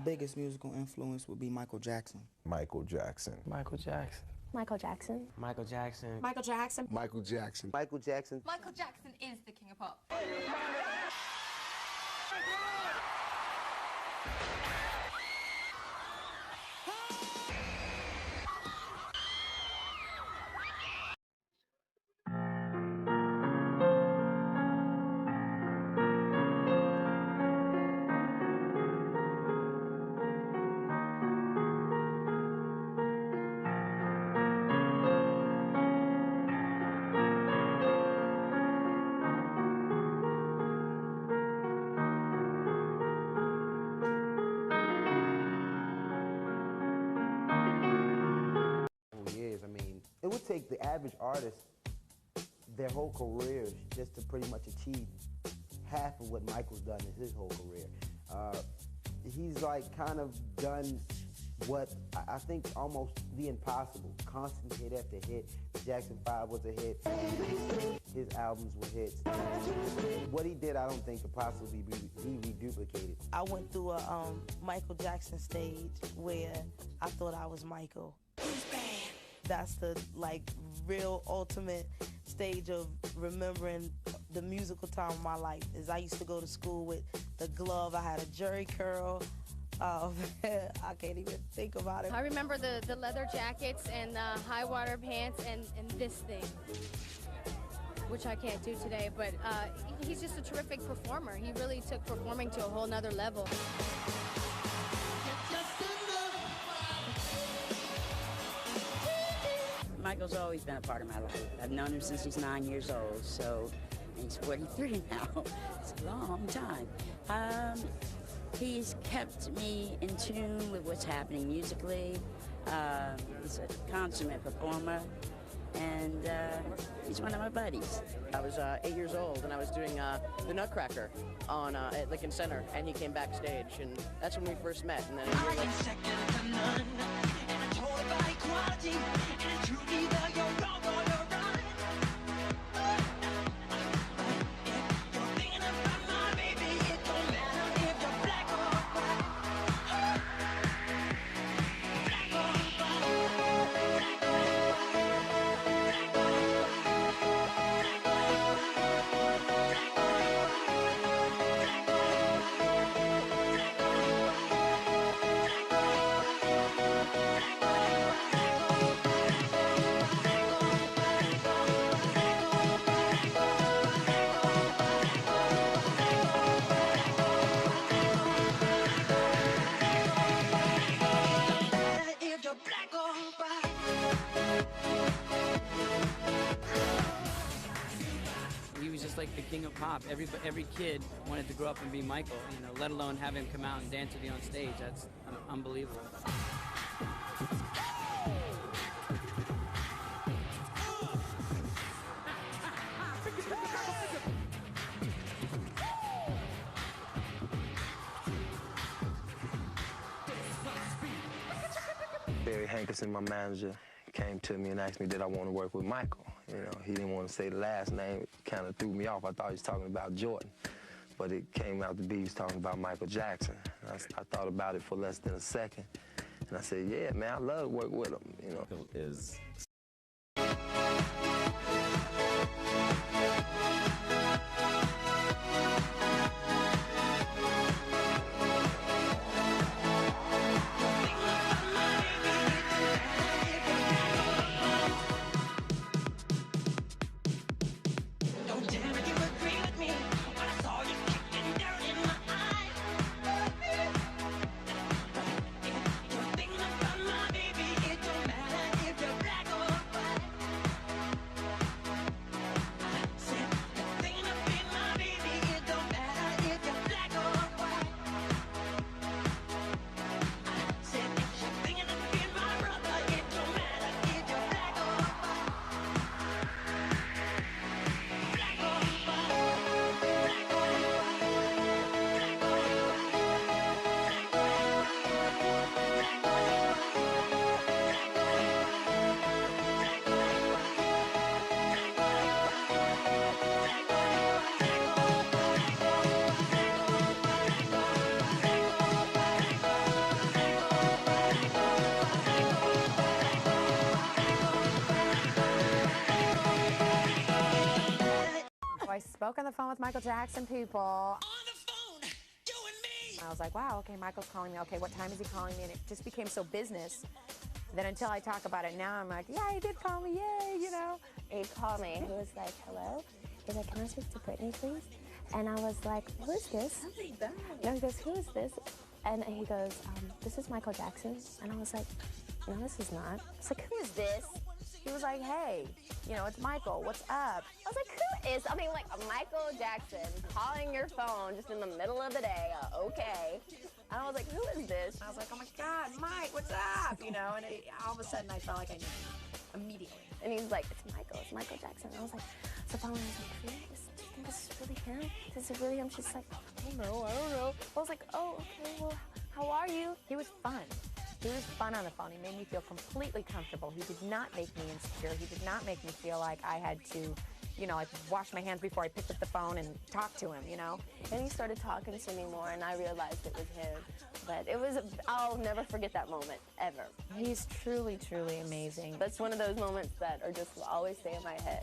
biggest musical influence would be Michael Jackson. Michael Jackson. Michael Jackson. Michael Jackson. Michael Jackson. Michael Jackson. Michael Jackson. Michael Jackson. Michael Jackson is the king of pop. It would take the average artist their whole career just to pretty much achieve half of what Michael's done in his whole career. He's like kind of done what I think almost the impossible. Constant hit after hit. Jackson 5 was a hit. His albums were hits. What he did, I don't think could possibly be reduplicated. I went through a Michael Jackson stage where I thought I was Michael. That's the real ultimate stage of remembering the musical time of my life. Is I used to go to school with the glove. I had a jerry curl. I can't even think about it. I remember the leather jackets and the high water pants and this thing, which I can't do today, but he's just a terrific performer. He really took performing to a whole nother level. Michael's always been a part of my life. I've known him since he's 9 years old, so he's 43 now. It's a long time. He's kept me in tune with what's happening musically. He's a consummate performer, and he's one of my buddies. I was 8 years old, and I was doing the Nutcracker on at Lincoln Center, and he came backstage, and that's when we first met. And then He was just like the king of pop. Every kid wanted to grow up and be Michael, let alone have him come out and dance with you on stage. That's unbelievable. Barry Hankerson, my manager, came to me and asked me did I want to work with Michael. He didn't want to say the last name. It kind of threw me off. I thought he was talking about Jordan, but it came out to be he was talking about Michael Jackson. I thought about it for less than a second, and I said, yeah, man, I love to work with him, Is spoke on the phone with Michael Jackson, people. On the phone, you and me. I was like, wow, okay, Michael's calling me. Okay, what time is he calling me? And it just became so business that until I talk about it now, I'm like, yeah, he did call me, yay, you know. He called me. He was like, hello? He's like, can I speak to Brittany, please? And I was like, who is this? No, he goes, who is this? And he goes, this is Michael Jackson. And I was like, no, this is not. I was like, who is this? He was like, hey, you know, it's Michael, what's up? I was like, who is, I mean, like, Michael Jackson calling your phone just in the middle of the day, okay. And I was like, who is this? I was like, oh my God, Mike, what's up? You know, and all of a sudden I felt like I knew him immediately. And he's like, it's Michael Jackson. And I was like, so finally I was like, really? Do you think this is really him? Is it really him? She's like, I don't know. I was like, oh, okay, well, how are you? He was fun. He was fun on the phone. He made me feel completely comfortable. He did not make me insecure. He did not make me feel like I had to, you know, like wash my hands before I picked up the phone and talk to him, you know? And he started talking to me more, and I realized it was him. But it was, I'll never forget that moment, ever. He's truly, truly amazing. That's one of those moments that are just will always stay in my head.